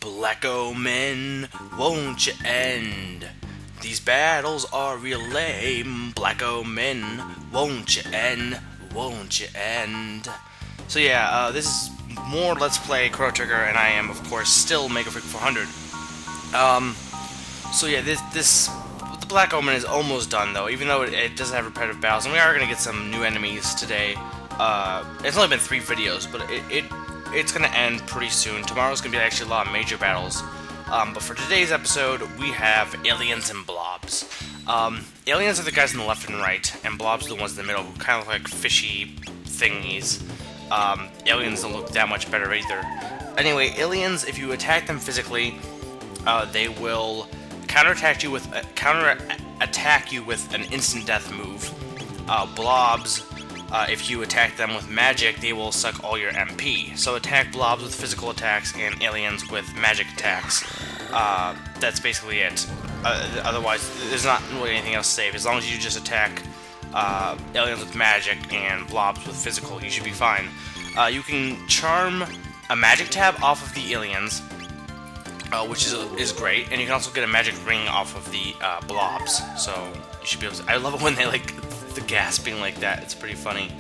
Black omen, won't you end? These battles are real lame. Black omen, won't you end? Won't you end? So yeah, this is more Let's Play Chrono Trigger, and I am, of course, still Mega Freak 400. So yeah, the Black Omen is almost done, though, even though it doesn't have repetitive battles, and we are going to get some new enemies today. It's only been 3 videos, but it's going to end pretty soon. Tomorrow's going to be actually a lot of major battles. But for today's episode, we have aliens and blobs. Aliens are the guys on the left and right, and blobs are the ones in the middle, who kind of look like fishy thingies. Aliens don't look that much better either. Anyway, aliens, if you attack them physically, they will counterattack you with an instant death move. Blobs, if you attack them with magic, they will suck all your MP. So attack blobs with physical attacks and aliens with magic attacks. That's basically it. Otherwise, there's not really anything else to save. As long as you just attack aliens with magic and blobs with physical, you should be fine. You can charm a magic tab off of the aliens, which is great, and you can also get a magic ring off of the blobs. So you should be able to. I love it when they like the gasping like that. It's pretty funny.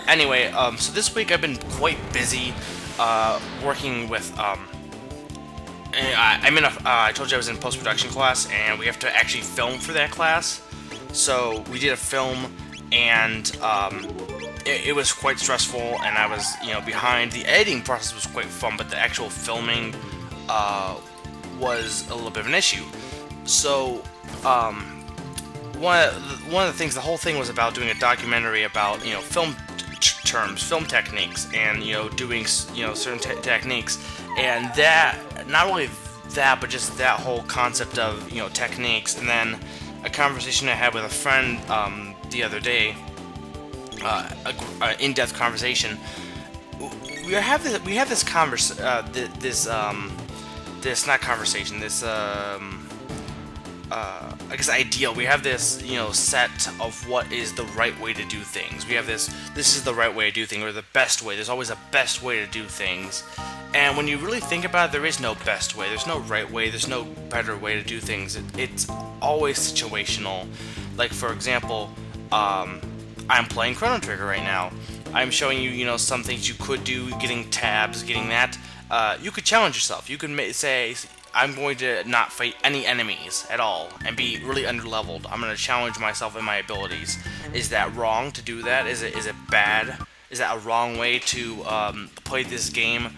Anyway, so this week I've been quite busy working with. I told you I was in post-production class, and we have to actually film for that class. So we did a film, and it was quite stressful, and I was, behind. The editing process was quite fun, but the actual filming was a little bit of an issue. So one of the things, the whole thing was about doing a documentary about film terms, film techniques, and doing certain techniques, and that, not only that, but just that whole concept of techniques. And then a conversation I had with a friend the other day, an in-depth conversation. We have this I guess ideal. We have this, set of what is the right way to do things. We have this is the right way to do things, or the best way. There's always a best way to do things. And when you really think about it, there is no best way. There's no right way. There's no better way to do things. It's always situational. Like, for example, I'm playing Chrono Trigger right now. I'm showing you, some things you could do, getting tabs, getting that. You could challenge yourself. You could say, I'm going to not fight any enemies at all and be really underleveled. I'm going to challenge myself in my abilities. Is that wrong to do that? Is it bad? Is that a wrong way to play this game?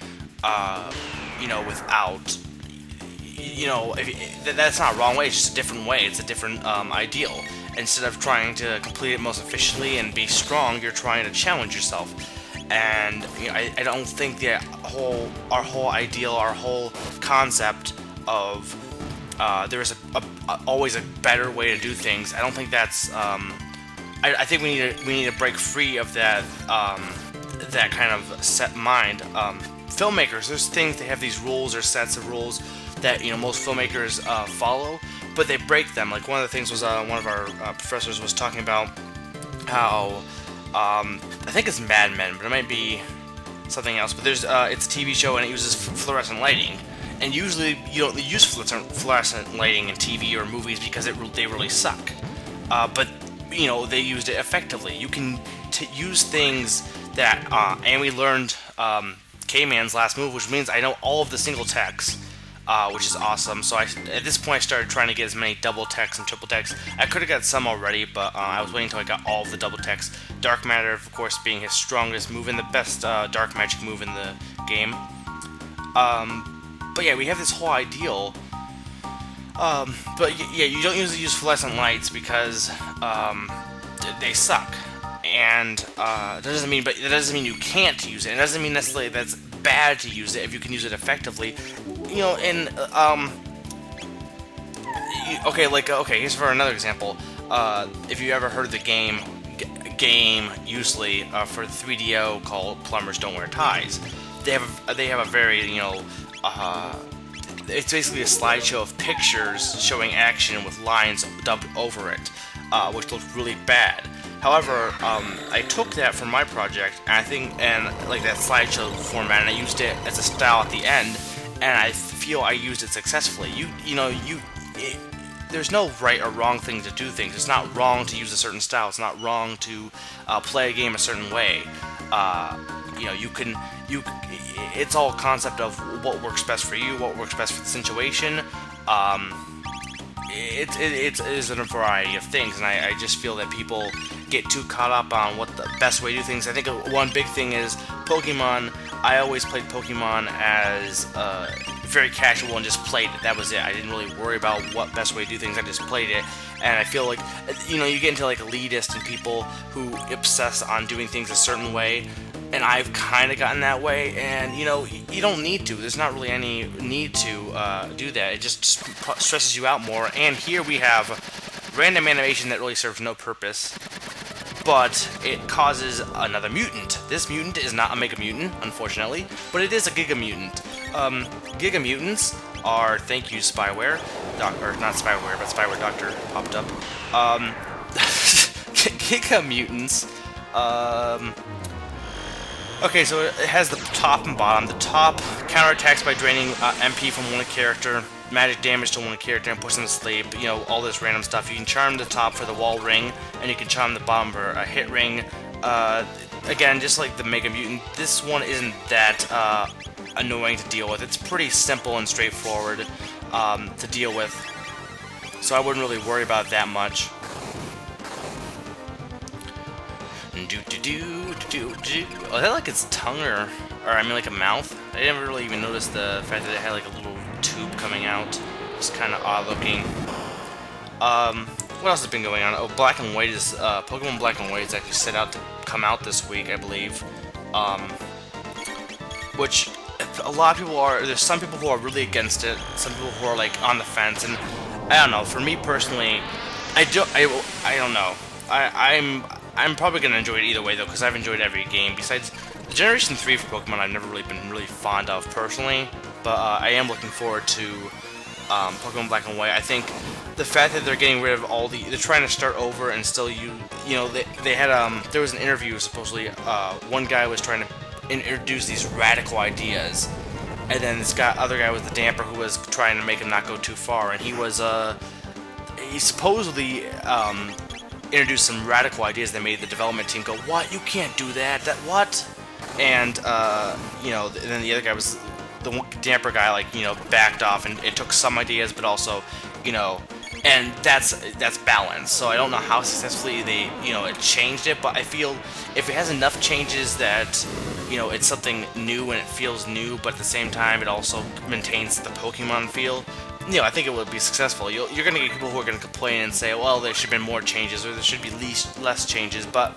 Without, that's not a wrong way. It's just a different way. It's a different ideal. Instead of trying to complete it most efficiently and be strong, you're trying to challenge yourself. And I don't think that our whole ideal, our whole concept of there is always a better way to do things. I don't think that's. I think we need to break free of that that kind of set mind. Filmmakers, there's things, they have these rules or sets of rules that most filmmakers follow, but they break them. Like, one of the things was one of our professors was talking about how I think it's Mad Men, but it might be something else. But there's it's a TV show, and it uses fluorescent lighting, and usually you don't use fluorescent lighting in TV or movies because they really suck. But they used it effectively. You can use things that and we learned K-Man's last move, which means I know all of the single techs, which is awesome. So at this point I started trying to get as many double techs and triple techs. I could have got some already, but I was waiting until I got all of the double techs. Dark Matter, of course, being his strongest move and the best dark magic move in the game. But yeah, we have this whole ideal. But yeah, you don't usually use fluorescent lights because they suck. And that doesn't mean you can't use it. It doesn't mean necessarily that's bad to use it if you can use it effectively. Here's for another example. If you ever heard the game usually for 3DO called Plumbers Don't Wear Ties, they have a very it's basically a slideshow of pictures showing action with lines dubbed over it, which looks really bad. However, I took that from my project, and I think, and like that slideshow format, and I used it as a style at the end, and I feel I used it successfully. There's no right or wrong thing to do things. It's not wrong to use a certain style. It's not wrong to play a game a certain way. It's all a concept of what works best for you, what works best for the situation. It is a variety of things, and I just feel that people get too caught up on what the best way to do things. I think one big thing is Pokemon. I always played Pokemon as very casual and just played it. That was it. I didn't really worry about what best way to do things. I just played it, and I feel like, you get into like elitist and people who obsess on doing things a certain way, and I've kind of gotten that way, and you don't need to. There's not really any need to do that. It just stresses you out more. And here we have random animation that really serves no purpose, but it causes another mutant. This mutant is not a Mega Mutant, unfortunately, but it is a Giga Mutant. Giga Mutants are, thank you, Spyware, or not Spyware, but Spyware Doctor popped up. Giga Mutants, okay, so it has the top and bottom. The top counterattacks by draining MP from one character, magic damage to one character, and push them to sleep. All this random stuff. You can charm the top for the wall ring, and you can charm the bottom for a hit ring. Again, just like the Mega Mutant, this one isn't that annoying to deal with. It's pretty simple and straightforward to deal with, so I wouldn't really worry about it that much. Oh, is that like its tongue, or I mean like a mouth? I never really even noticed the fact that it had like a little tube coming out. It's kind of odd looking. What else has been going on? Oh, Black and White is Pokemon Black and White is actually set out to come out this week, I believe. Which a lot of people are. There's some people who are really against it. Some people who are like on the fence, and I don't know. For me personally, I don't know. I'm probably going to enjoy it either way, though, because I've enjoyed every game. Besides, the Generation 3 for Pokemon I've never really been really fond of, personally. But I am looking forward to Pokemon Black and White. I think the fact that they're getting rid of all the... They're trying to start over and still they had... there was an interview, supposedly. One guy was trying to introduce these radical ideas. And then this other guy was the damper who was trying to make him not go too far. And he was... he supposedly... introduced some radical ideas that made the development team go, "What? You can't do that. That what?" And and then the other guy was the damper guy, like backed off, and it took some ideas, but also, and that's balance. So I don't know how successfully they it changed it, but I feel if it has enough changes that it's something new and it feels new, but at the same time it also maintains the Pokemon feel. I think it would be successful. You're going to get people who are going to complain and say, well, there should have been more changes, or there should be less changes, but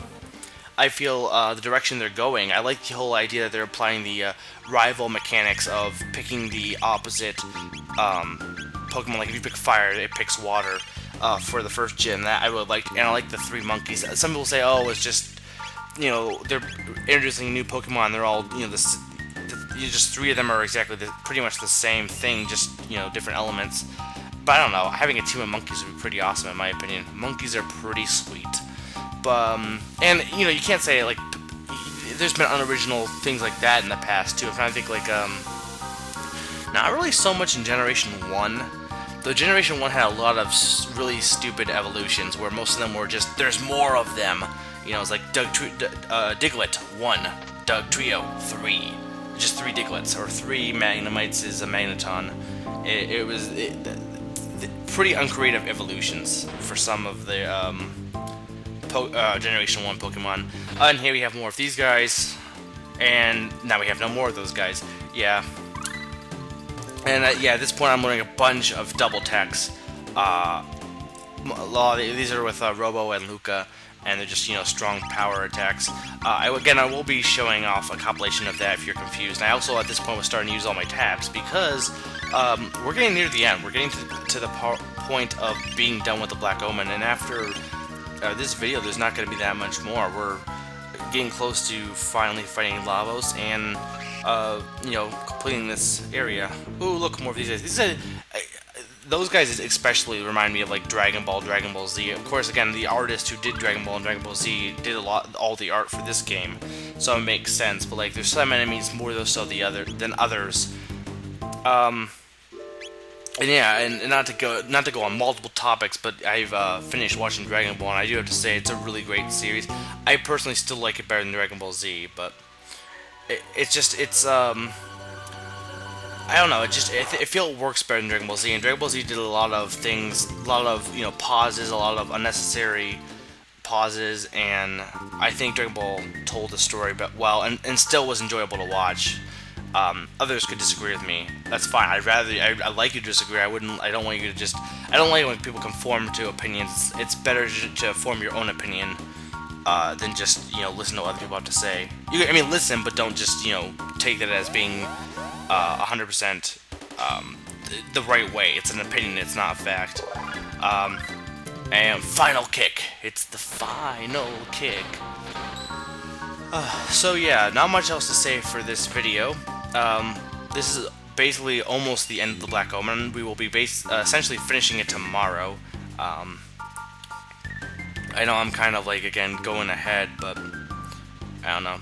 I feel the direction they're going, I like the whole idea that they're applying the rival mechanics of picking the opposite Pokemon. Like if you pick fire, it picks water for the first gym. That I really like, and I like the three monkeys. Some people say, oh, it's just, they're introducing new Pokemon, they're all, just three of them are exactly pretty much the same thing, just different elements. But I don't know, having a team of monkeys would be pretty awesome in my opinion. Monkeys are pretty sweet. But and you can't say like there's been unoriginal things like that in the past too. I'm trying to think like not really so much in Generation 1. Though Generation 1 had a lot of really stupid evolutions where most of them were just there's more of them. It's like Diglett 1, Doug Trio 3. Just 3 Diglets, or 3 Magnemites is a Magneton. It was pretty uncreative evolutions for some of the Generation 1 Pokemon. And here we have more of these guys, and now we have no more of those guys. Yeah. And at this point I'm learning a bunch of double techs. These are with Robo and Luca, and they're just, strong power attacks. I will be showing off a compilation of that if you're confused. And I also, at this point, was starting to use all my tabs, because we're getting near the end. We're getting to the point of being done with the Black Omen, and after this video, there's not going to be that much more. We're getting close to finally fighting Lavos and, completing this area. Ooh, look, more of these guys. those guys especially remind me of like Dragon Ball, Dragon Ball Z. Of course, again, the artist who did Dragon Ball and Dragon Ball Z did all the art for this game, so it makes sense. But like, there's some enemies more so than others. And yeah, and not to go on multiple topics, but I've finished watching Dragon Ball, and I do have to say it's a really great series. I personally still like it better than Dragon Ball Z, but it's I don't know. I feel it works better than Dragon Ball Z. And Dragon Ball Z did a lot of things, a lot of pauses, a lot of unnecessary pauses, and I think Dragon Ball told the story but well, and still was enjoyable to watch. Others could disagree with me. That's fine. I like you to disagree. I don't want you to just. I don't like when people conform to opinions. It's better to form your own opinion than just listen to what other people have to say. I mean, listen, but don't just take that as being 100% the right way. It's an opinion. It's not a fact. And final kick. It's the final kick. So yeah, not much else to say for this video. This is basically almost the end of the Black Omen. We will be essentially finishing it tomorrow. I know I'm kind of like, again, going ahead, but I don't know.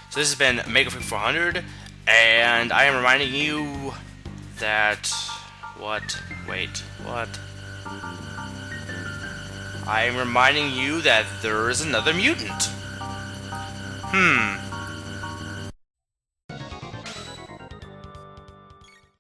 So this has been MegaFreak 400, and I am reminding you that... What? Wait, what? I am reminding you that there is another mutant.